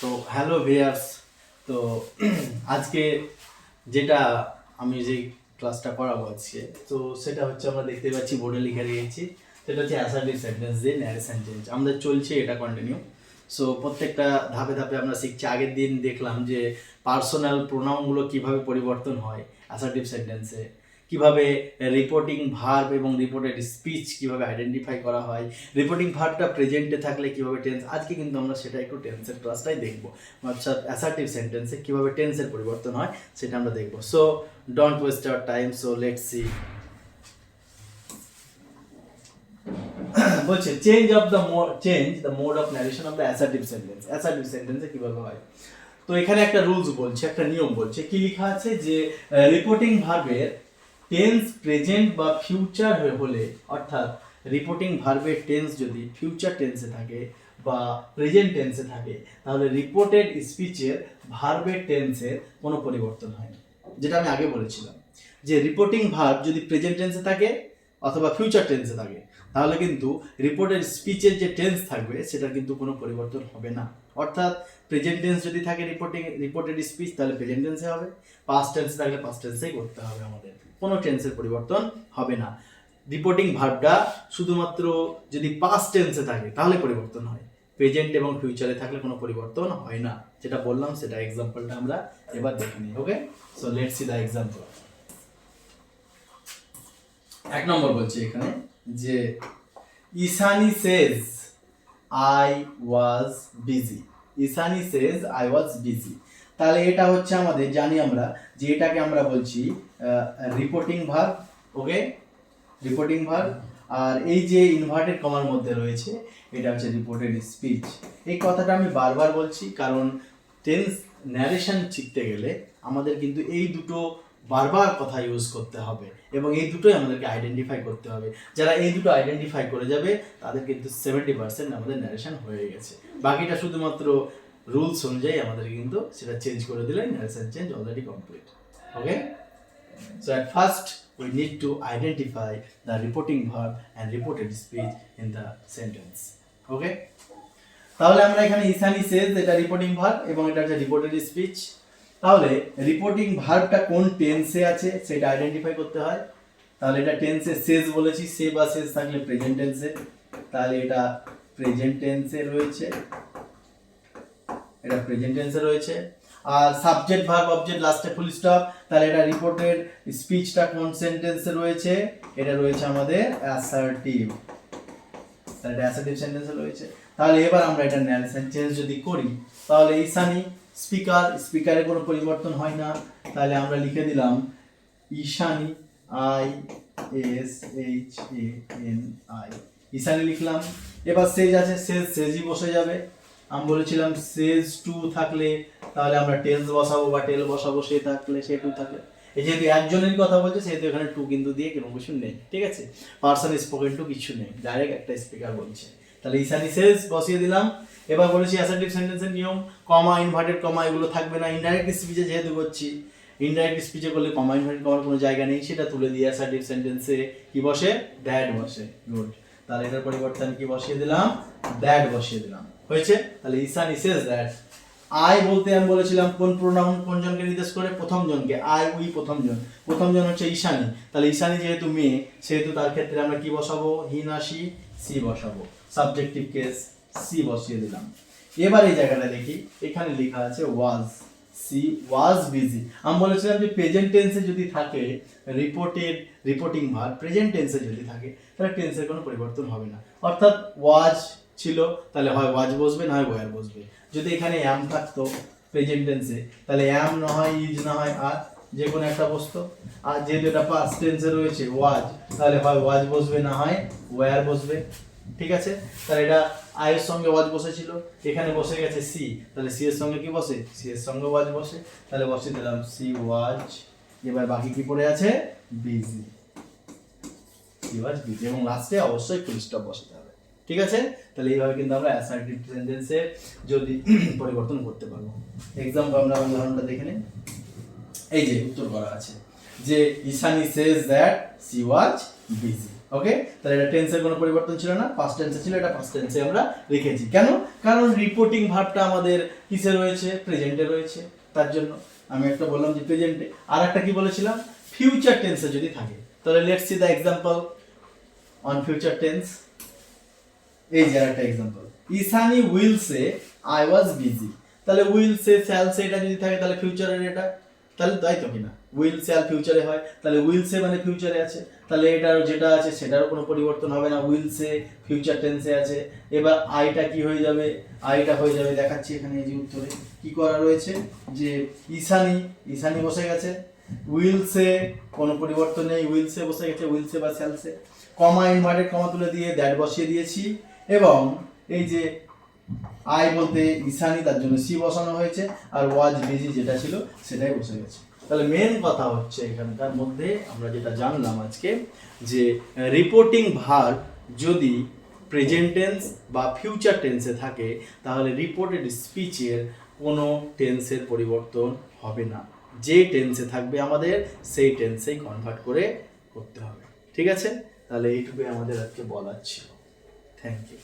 তো hello viewers, তো আজকে যেটা আমি যে ক্লাসটা করাবো আজকে, তো সেটা হচ্ছে আমরা দেখতে পাচ্ছি বোর্ডে লিখে রেখেছি, সেটা হচ্ছে অ্যাসার্টিভ সেন্টেন্স দিয়ে ন্যারেশন চেঞ্জ। আমাদের চলছে এটা কন্টিনিউ। সো প্রত্যেকটা ধাপে ধাপে আমরা শিখছি। আগের দিন দেখলাম যে পার্সোনাল প্রোনাউনগুলো কিভাবে পরিবর্তন হয় অ্যাসার্টিভ সেন্টেন্সে, কিভাবে রিপোর্টিং ভার্ব এবং রিপোর্টেড স্পিচ কিভাবে আইডেন্টিফাই করা হয়, রিপোর্টিং ভার্বটা প্রেজেন্টে থাকলে কিভাবে টেন্স। আজকে কিন্তু আমরা সেটা একটু টেন্সের ক্লাসটাই দেখবো, অর্থাৎ অ্যাসার্টিভ সেন্টেন্সে কিভাবে টেন্সের পরিবর্তন হয় সেটা আমরা দেখবো। So don't waste our time, so let's see. বলছে change the mode of narration of the assertive sentence. Assertive সেন্টেন্সে কিভাবে হয়, তো এখানে একটা রুলস বলছে, একটা নিয়ম বলছে। কি লেখা আছে যে রিপোর্টিং ভার্বের টেন্স প্রেজেন্ট বা ফিউচার হলে, অর্থাৎ রিপোর্টিং ভার্বের টেন্স যদি ফিউচার টেন্সে থাকে বা প্রেজেন্ট টেন্সে থাকে, তাহলে রিপোর্টেড স্পিচের ভার্বের টেন্সের কোনো পরিবর্তন হয় না। যেটা আমি আগে বলেছিলাম যে রিপোর্টিং ভার্ব যদি প্রেজেন্ট টেন্সে থাকে অথবা ফিউচার টেন্সে থাকে, তাহলে কিন্তু রিপোর্টেড স্পিচের যে টেন্স থাকবে সেটা কিন্তু কোনো পরিবর্তন হবে না। অর্থাৎ প্রেজেন্ট টেন্স যদি থাকে রিপোর্টেড স্পিচ, তাহলে প্রেজেন্ট টেন্সে হবে। পাস্ট টেন্সে থাকলে পাস্ট টেন্সেই করতে হবে আমাদের, কোনো টেন্সের পরিবর্তন হবে না। রিপোর্টিং ভার্বটা শুধুমাত্র যদি পাস্ট টেন্সে থাকে তাহলে পরিবর্তন হয়, প্রেজেন্ট এবং ফিউচারে থাকলে কোনো পরিবর্তন হয় না। যেটা বললাম সেটা এক্সাম্পলটা আমরা এবার দেখে নিই। Okay, so let's see the example. এক নম্বর বলছি এখানে যে Ishani says I was busy. Ishani says I was busy. তাহলে এটা হচ্ছে আমাদের, জানি আমরা যে এটাকে আমরা বলছি রিপোর্টিং ভার্ব। ওকে, রিপোর্টিং ভার্ব। আর এই যে ইনভার্টেড কমার মধ্যে রয়েছে এটা হচ্ছে রিপোর্টেড স্পিচ। এই কথাটা আমি বারবার বলছি কারণ টেন্স ন্যারেশন শিখতে গেলে আমাদের কিন্তু এই দুটো বারবার কথা ইউজ করতে হবে এবং এই দুটোই আমাদেরকে আইডেন্টিফাই করতে হবে। যারা এই দুটো আইডেন্টিফাই করে যাবে তাদের কিন্তু 70% আমাদের ন্যারেশন হয়ে গেছে। বাকিটা শুধুমাত্র রুলস অনুযায়ী আমাদের কিন্তু সেটা চেঞ্জ করে দিলে narration change already complete. Okay, so at first we need to identify the reporting verb and reported speech in the sentence. Okay, তাহলে আমরা এখানে ইসানি সেজ এটা রিপোর্টিং ভার্ব এবং এটা হচ্ছে রিপোর্টেড স্পিচ। তাহলে রিপোর্টিং ভার্বটা কোন টেন্সে আছে সেটা আইডেন্টিফাই করতে হয়। তাহলে এটা টেন্সে সেজ বলেছি, সে বা সেজ থাকলে প্রেজেন্ট টেন্সে, তাহলে এটা প্রেজেন্ট টেন্সে রয়েছে, এটা প্রেজেন্ট টেন্সে রয়েছে। আর সাবজেক্ট ভার্ব অবজেক্ট লাস্টে ফুল স্টপ, তাহলে এটা রিপোর্টেড স্পিচটা কোন সেন্টেন্সে রয়েছে, এটা রয়েছে আমাদের অ্যাসার্টিভ, তাহলে এটা অ্যাসার্টিভ সেন্টেন্সে রয়েছে। তাহলে এবার আমরা এটা ন্যারেশন চেঞ্জ যদি করি, তাহলে ঈশানী স্পিকার, স্পিকারের কোনো পরিবর্তন হয় না, তাহলে আমরা লিখে দিলাম Ishani, I S H A N I, Ishani লিখলাম। এবার সেজ আছে, সেজই বসে যাবে। আমি বলেছিলাম সেজ টু থাকলে তাহলে আমরা টেন্স বসাবো বা টেল বসাবো, সে থাকলে সে টু থাকলে। এই যেহেতু একজনের কথা বলছে সেহেতু এখানে টু কিন্তু দিয়ে কোনো কিছু নেই, ঠিক আছে, পার্সন স্পোকেন টু কিছু নেই, ডাইরেক্ট একটা স্পিকার বলছে। তাহলে ইসানি সেজ বসিয়ে দিলাম। এবার বলেছি অ্যাসার্টিভ সেন্টেন্সের নিয়ম, কমা ইনভার্টেড কমা এগুলো থাকবে না। ইনডাইরেক্ট স্পিচে যেহেতু করছি, ইনডাইরেক্ট স্পিচে করলে কমা ইনভার্টেড কমার কোনো জায়গা নেই, সেটা তুলে দিয়ে অ্যাসার্টিভ সেন্টেন্সে কি বসে, দ্যাট বসে। গুড, তাহলে এটার পরিবর্তে আমি কি বসিয়ে দিলাম, দ্যাট বসিয়ে দিলাম। হয়েছে, তাহলে ইসানি সেজ দ্যাট। আই বলতে আমি বলেছিলাম কোন প্রোনাউন কোন জনকে নির্দেশ করে, প্রথম জনকে, আই উই প্রথম জন, প্রথম জন হচ্ছে ঈশানী। তাহলে ঈশানী যেহেতু মেয়ে সেহেতু তার ক্ষেত্রে আমরা কি বসাবো, হি না সি, সি বসাবো। সাবজেক্টিভ কেস, সি বসিয়ে দিলাম। এবার এই জায়গাটা দেখি, এখানে লেখা আছে ওয়াজ, সি ওয়াজ বিজি। আমি বলেছিলাম যে প্রেজেন্ট টেন্সে যদি থাকে রিপোর্টিং ভার্ব প্রেজেন্ট টেন্সে যদি থাকে তাহলে টেন্সের কোনো পরিবর্তন হবে না। অর্থাৎ ওয়াজ ছিল তাহলে হয় ওয়াজ বসবে না হয় ওয়্যার বসবে। যদি এখানে অ্যাম থাকতো প্রেজেন্ট টেন্সে তাহলে অ্যাম না হয় ইজ না হয় আর, যে কোনো একটা বসতো। আর যেহেতু এটা পাস্ট টেন্সে রয়েছে ওয়াজ, তাহলে হয় ওয়াজ বসবে না হয় ওয়্যার বসবে। ঠিক আছে, তাহলে এটা আই এর সঙ্গে ওয়াজ বসেছিল, এখানে বসে গেছে সি, তাহলে সি এর সঙ্গে কি বসে, সি এর সঙ্গে ওয়াজ বসে, তাহলে বসিয়ে দিলাম সি ওয়াজ। এবার বাকি কি পড়ে আছে, বিজি, সি ওয়াজ বিজি, এবং লাস্টে অবশ্যই ফুল স্টপ বসাতে হবে। ঠিক আছে, তাহলে এইভাবে কিন্তু আমরা অ্যাসার্টিভ সেন্টেন্সে যদি পরিবর্তন করতে পারবো। এক্সাম্পল আমরা উদাহরণটা দেখে নিই। এই যে উত্তর করা আছে যে Ishani says that she was busy. Okay, তাহলে এটা টেন্সের কোনো পরিবর্তন ছিল না, পাস্ট টেন্সে ছিল, এটা পাস্ট টেন্সে আমরা লিখেছি। কেন? কারণ রিপোর্টিং ভার্বটা আমাদের কিসে রয়েছে? প্রেজেন্টে রয়েছে, তার জন্য আমি একটা বললাম যে প্রেজেন্টে। আর একটা কি বলেছিলাম? ফিউচার টেন্সে যদি থাকে, তাহলে let's see the example on future tense. এই যে একটা example, Ishani will say I was busy. তাহলে উইল সে, শ্যাল সে এটা যদি থাকে তাহলে ফিউচারের এটা, তাহলে তাই তো কিনা? উইল শ্যাল ফিউচারে হয়, তাহলে উইল সে মানে ফিউচারে আছে, তাহলে এটার যেটা আছে সেটারও কোনো পরিবর্তন হবে না, উইল সে ফিউচার টেন্সে আছে। এবার আইটা কি হয়ে যাবে? আইটা হয়ে যাবে, দেখাচ্ছি এখানে এই যে উত্তরে কি করা রয়েছে, যে ইসানি, ইসানি বসে গেছে, উইল সে কোনো পরিবর্তন নেই, উইল সে বসে গেছে, উইল সে বা শ্যাল সে, কমা ইনভার্টেড কমা তুলে দিয়ে দ্যাট বসিয়ে দিয়েছি, এবং এই যে আই বলতে ইসানি, তার জন্য সি বসানো হয়েছে, আর ওয়াজ বিজি যেটা ছিল সেটাই বসে গেছে। তাহলে মেন কথা হচ্ছে এখানকার মধ্যে আমরা যেটা জানলাম আজকে, যে রিপোর্টিং ভার্ব যদি প্রেজেন্ট টেন্স বা ফিউচার টেন্সে থাকে তাহলে রিপোর্টেড স্পিচের কোনো টেন্সের পরিবর্তন হবে না, যে টেন্সে থাকবে আমাদের সেই টেন্সেই কনভার্ট করে করতে হবে। ঠিক আছে, তাহলে এইটুকুই আমাদের আজকে বলার ছিল। Thank you.